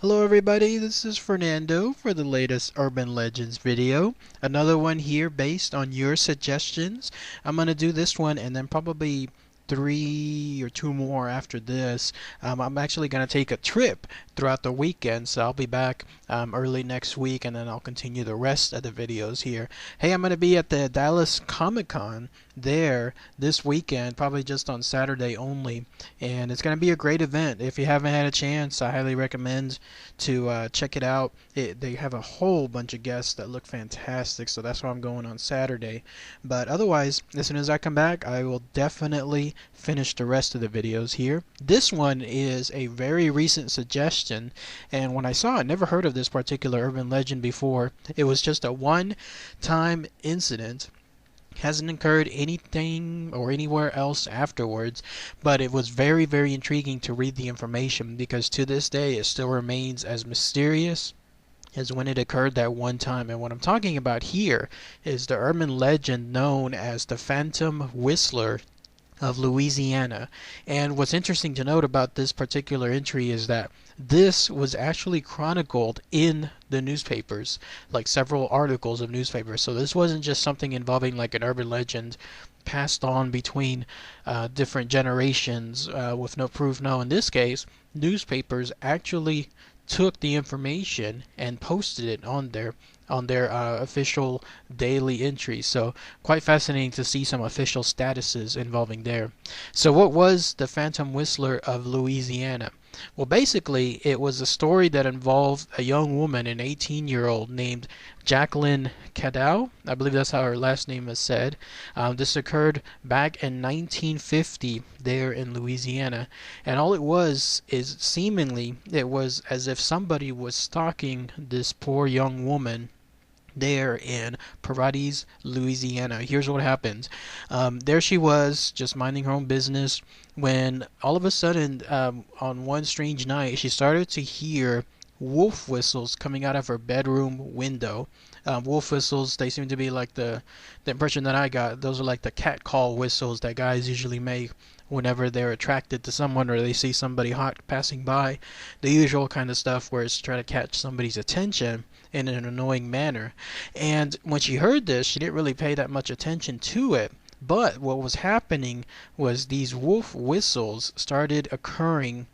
Hello everybody, this is Fernando for the latest Urban Legends video. Another one here based on your suggestions. I'm going to do this one and then probably three or two more after this. I'm actually going to take a trip throughout the weekend, so I'll be back early next week and then I'll continue the rest of the videos here. Hey, I'm going to be at the Dallas Comic Con there this weekend, probably just on Saturday only, and it's going to be a great event. If you haven't had a chance, I highly recommend to check it out. They have a whole bunch of guests that look fantastic, so that's why I'm going on Saturday. But otherwise, as soon as I come back, I will definitely finish the rest of the videos here. This one is a very recent suggestion, and when I saw it, never heard of this particular urban legend before. It was just a one-time incident, hasn't occurred anything or anywhere else afterwards, but it was very, very intriguing to read the information because to this day it still remains as mysterious as when it occurred that one time. And what I'm talking about here is the urban legend known as the Phantom Whistler of Louisiana. And what's interesting to note about this particular entry is that this was actually chronicled in the newspapers, like several articles of newspapers. So this wasn't just something involving like an urban legend passed on between different generations with no proof. No, in this case, newspapers actually took the information and posted it on their official daily entries. So quite fascinating to see some official statuses involving there. So what was the Phantom Whistler of Louisiana? Well, basically, it was a story that involved a young woman, an 18-year-old named Jacqueline Cadow. I believe that's how her last name is said. This occurred back in 1950 there in Louisiana. And all it was is seemingly it was as if somebody was stalking this poor young woman there in Paradis, Louisiana. Here's what happened. There she was, just minding her own business, when all of a sudden, on one strange night, she started to hear wolf whistles coming out of her bedroom window. Wolf whistles, they seem to be like the impression that I got, those are like the cat call whistles that guys usually make whenever they're attracted to someone or they see somebody hot passing by. The usual kind of stuff where it's trying to catch somebody's attention in an annoying manner. And when she heard this, she didn't really pay that much attention to it. But what was happening was these wolf whistles started occurring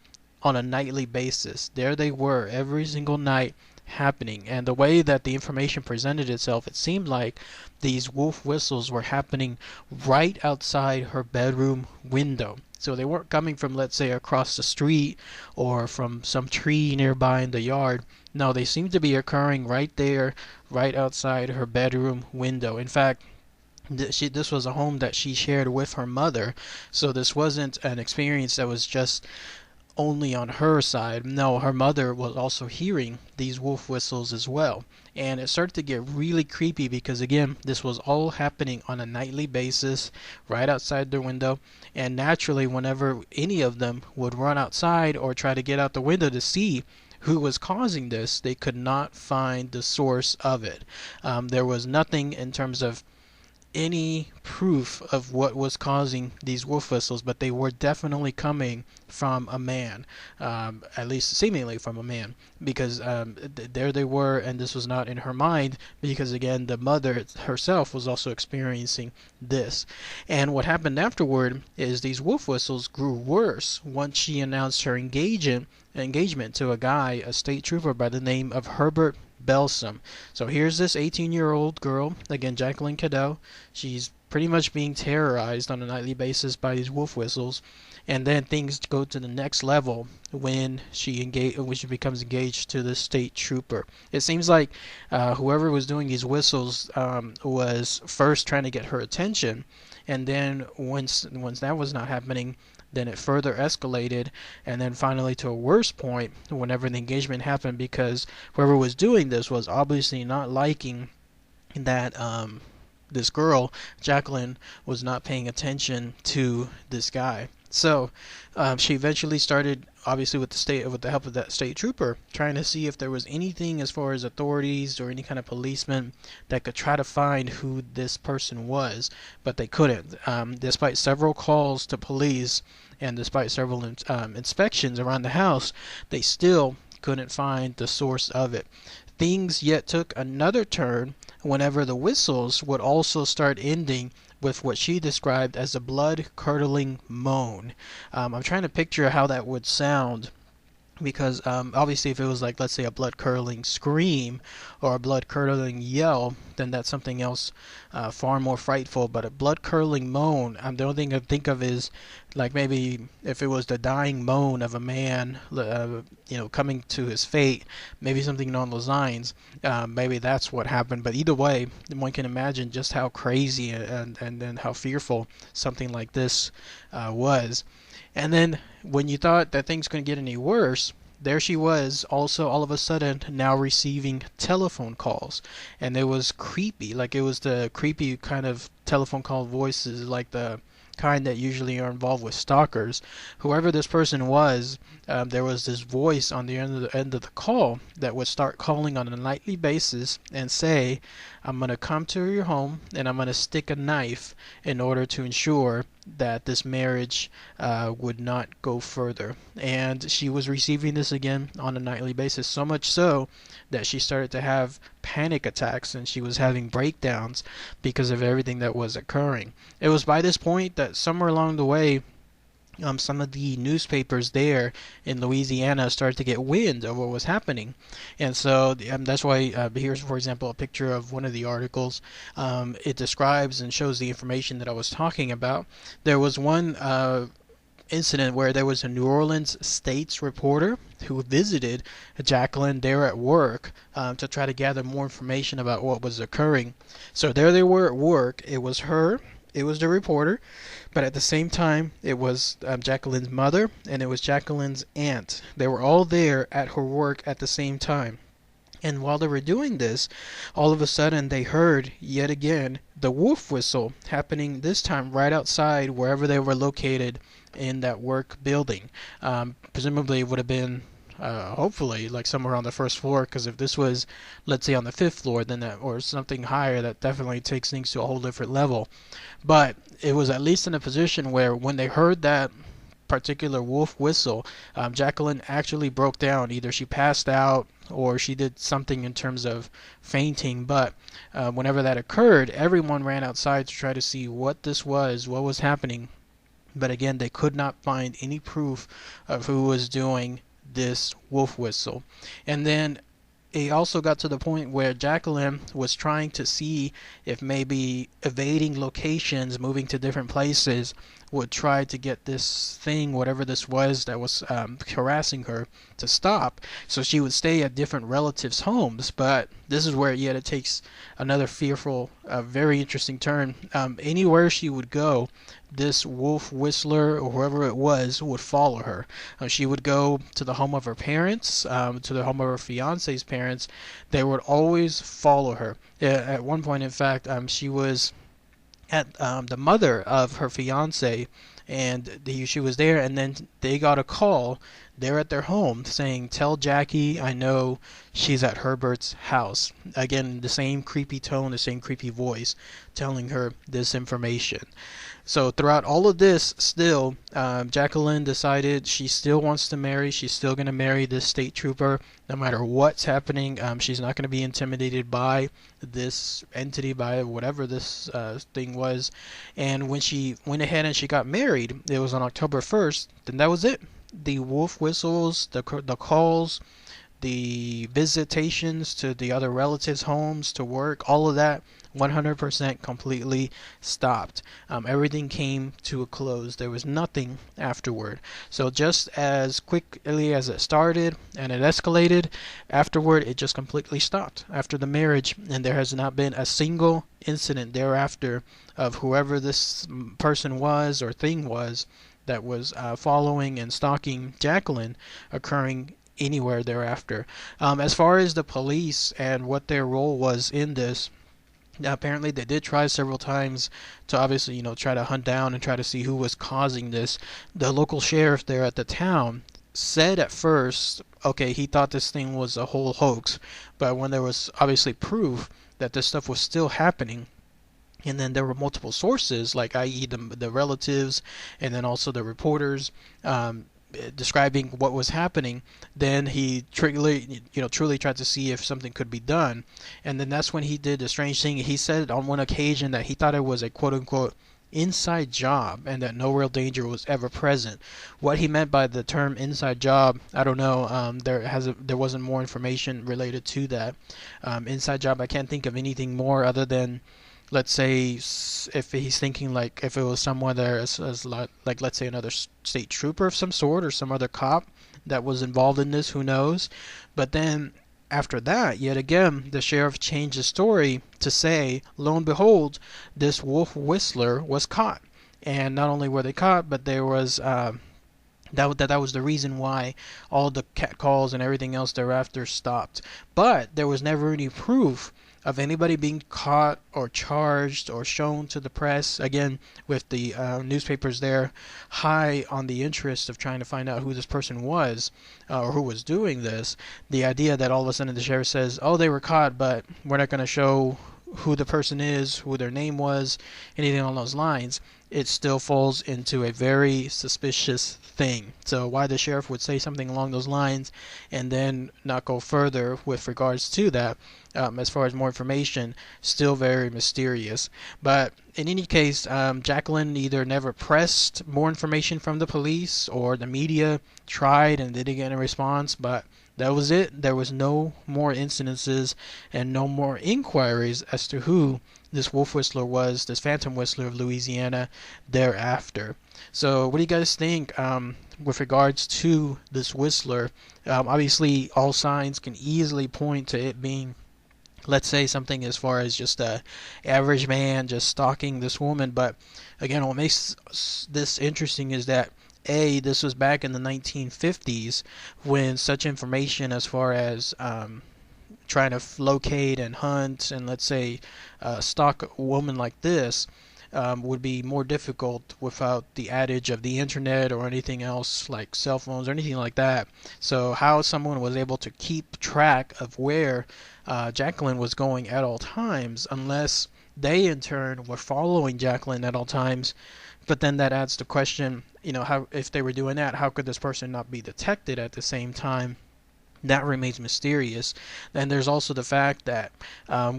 on a nightly basis. There they were every single night happening. And the way that the information presented itself, it seemed like these wolf whistles were happening right outside her bedroom window. So they weren't coming from, let's say, across the street or from some tree nearby in the yard. No, they seemed to be occurring right there, right outside her bedroom window. In fact, this was a home that she shared with her mother, so this wasn't an experience that was just only on her side. No, her mother was also hearing these wolf whistles as well. And it started to get really creepy because, again, this was all happening on a nightly basis right outside their window. And naturally, whenever any of them would run outside or try to get out the window to see who was causing this, they could not find the source of it. There was nothing in terms of any proof of what was causing these wolf whistles, but they were definitely coming from a man, at least seemingly from a man, because there they were, and this was not in her mind, because again, the mother herself was also experiencing this. And what happened afterward is these wolf whistles grew worse once she announced her engagement to a guy, a state trooper by the name of Herbert Belsom. So here's this 18-year-old girl, again Jacqueline Cadow. She's pretty much being terrorized on a nightly basis by these wolf whistles, and then things go to the next level when she becomes engaged to the state trooper. It seems like whoever was doing these whistles was first trying to get her attention, and then once that was not happening, then it further escalated, and then finally to a worse point whenever the engagement happened, because whoever was doing this was obviously not liking that this girl, Jacqueline, was not paying attention to this guy. So she eventually started, obviously with the help of that state trooper, trying to see if there was anything as far as authorities or any kind of policeman that could try to find who this person was, but they couldn't. Despite several calls to police and despite several inspections around the house, they still couldn't find the source of it. Things yet took another turn whenever the whistles would also start ending with what she described as a blood-curdling moan. I'm trying to picture how that would sound, because obviously if it was like, let's say, a blood-curdling scream or a blood-curdling yell, then that's something else far more frightful. But a blood-curdling moan, the only thing I think of is like maybe if it was the dying moan of a man coming to his fate, maybe something along those lines. Maybe that's what happened. But either way, one can imagine just how crazy and then how fearful something like this was. And then when you thought that things couldn't get any worse, there she was also all of a sudden now receiving telephone calls. And it was creepy. Like, it was the creepy kind of telephone call voices, like the kind that usually are involved with stalkers. Whoever this person was, there was this voice on the end of the call that would start calling on a nightly basis and say, I'm going to come to your home and I'm going to stick a knife in order to ensure that this marriage would not go further. And she was receiving this again on a nightly basis, so much so that she started to have panic attacks and she was having breakdowns because of everything that was occurring. It was by this point that somewhere along the way, some of the newspapers there in Louisiana started to get wind of what was happening. And so that's why here's, for example, a picture of one of the articles. It describes and shows the information that I was talking about. There was one incident where there was a New Orleans States reporter who visited Jacqueline there at work to try to gather more information about what was occurring. So there they were at work. It was her, it was the reporter, but at the same time it was Jacqueline's mother and it was Jacqueline's aunt. They were all there at her work at the same time. And while they were doing this, all of a sudden they heard yet again the wolf whistle happening, this time right outside wherever they were located in that work building. Presumably it would have been hopefully like somewhere on the first floor, because if this was, let's say, on the fifth floor, then that, or something higher, that definitely takes things to a whole different level. But it was at least in a position where when they heard that particular wolf whistle, Jacqueline actually broke down. Either she passed out or she did something in terms of fainting. But whenever that occurred, everyone ran outside to try to see what this was, what was happening. But again, they could not find any proof of who was doing this wolf whistle. And then it also got to the point where Jacqueline was trying to see if maybe evading locations, moving to different places, would try to get this thing, whatever this was that was harassing her, to stop. So she would stay at different relatives' homes. But this is where yet it takes another fearful, very interesting turn. Anywhere she would go, this wolf whistler or whoever it was would follow her. She would go to the home of her parents, to the home of her fiance's parents. They would always follow her. At one point, in fact, she was at the mother of her fiance, and she was there, and then they got a call there at their home saying, tell Jackie I know she's at Herbert's house. Again, the same creepy tone, the same creepy voice telling her this information. So throughout all of this, still, Jacqueline decided she still wants to marry. She's still going to marry this state trooper no matter what's happening. She's not going to be intimidated by this entity, by whatever this thing was. And when she went ahead and she got married, it was on October 1st, then that was it. The wolf whistles, the calls, the visitations to the other relatives' homes, to work, all of that 100% completely stopped. Everything came to a close. There was nothing afterward. So just as quickly as it started and it escalated, afterward it just completely stopped after the marriage, and there has not been a single incident thereafter of whoever this person was or thing was that was following and stalking Jacqueline occurring anywhere thereafter. As far as the police and what their role was in this, apparently they did try several times to obviously, try to hunt down and try to see who was causing this. The local sheriff there at the town said at first, okay, he thought this thing was a whole hoax, but when there was obviously proof that this stuff was still happening, and then there were multiple sources, like i.e. the relatives and then also the reporters, describing what was happening, then he truly tried to see if something could be done. And then that's when he did the strange thing. He said on one occasion that he thought it was a quote unquote inside job and that no real danger was ever present. What he meant by the term inside job, I don't know. There wasn't more information related to that. Inside job, I can't think of anything more other than, let's say, if he's thinking like if it was someone there as like let's say another state trooper of some sort or some other cop that was involved in this, who knows. But then after that, yet again, the sheriff changed the story to say, lo and behold, this wolf whistler was caught. And not only were they caught, but there was that was the reason why all the cat calls and everything else thereafter stopped. But there was never any proof of anybody being caught or charged or shown to the press. Again, with the newspapers there high on the interest of trying to find out who this person was or who was doing this, the idea that all of a sudden the sheriff says, oh, they were caught, but we're not going to show who the person is, who their name was, anything along those lines, it still falls into a very suspicious thing. So why the sheriff would say something along those lines and then not go further with regards to that, as far as more information, still very mysterious. But in any case, Jacqueline either never pressed more information from the police or the media tried and didn't get a response, but that was it. There was no more incidences and no more inquiries as to who this wolf whistler was, this Phantom Whistler of Louisiana, thereafter. So what do you guys think with regards to this whistler? Obviously, all signs can easily point to it being, let's say, something as far as just a average man just stalking this woman. But again, what makes this interesting is that this was back in the 1950s when such information as far as trying to locate and hunt and, let's say, stalk a woman like this would be more difficult without the adage of the internet or anything else like cell phones or anything like that. So how someone was able to keep track of where Jacqueline was going at all times, unless they in turn were following Jacqueline at all times. But then that adds the question, how, if they were doing that, how could this person not be detected at the same time? That remains mysterious. And there's also the fact that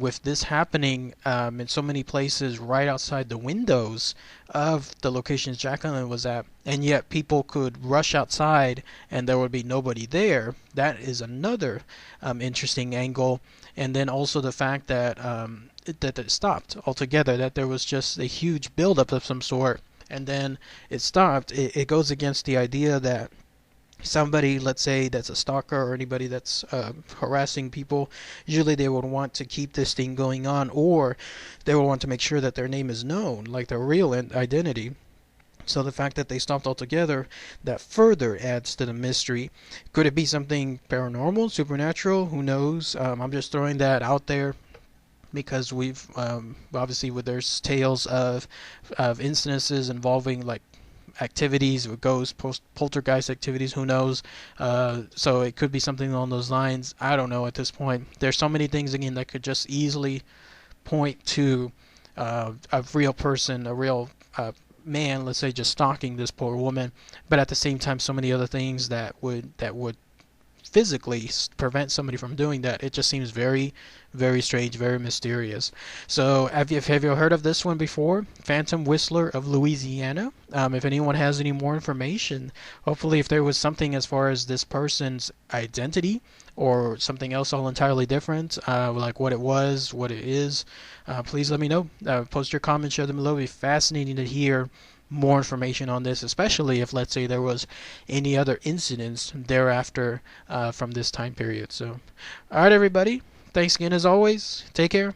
with this happening in so many places right outside the windows of the locations Jacqueline was at, and yet people could rush outside and there would be nobody there, that is another interesting angle. And then also the fact that that it stopped altogether, that there was just a huge buildup of some sort, and then it stopped. It goes against the idea that somebody, let's say, that's a stalker or anybody that's harassing people, usually they would want to keep this thing going on, or they would want to make sure that their name is known, like their real identity. So the fact that they stopped altogether, that further adds to the mystery. Could it be something paranormal, supernatural? Who knows? I'm just throwing that out there because we've obviously, there's tales of incidences involving like activities with ghosts, poltergeist activities, who knows. So it could be something along those lines. I don't know at this point. There's so many things again that could just easily point to a real person, a real man, let's say, just stalking this poor woman, but at the same time so many other things that would physically prevent somebody from doing that. It just seems very, very strange, very mysterious. So have you heard of this one before? Phantom Whistler of Louisiana. If anyone has any more information, hopefully if there was something as far as this person's identity or something else all entirely different, like what it was, what it is, please let me know. Post your comments, share them below. It'd be fascinating to hear more information on this, especially if, let's say, there was any other incidents thereafter from this time period. So, all right, everybody. Thanks again as always. Take care.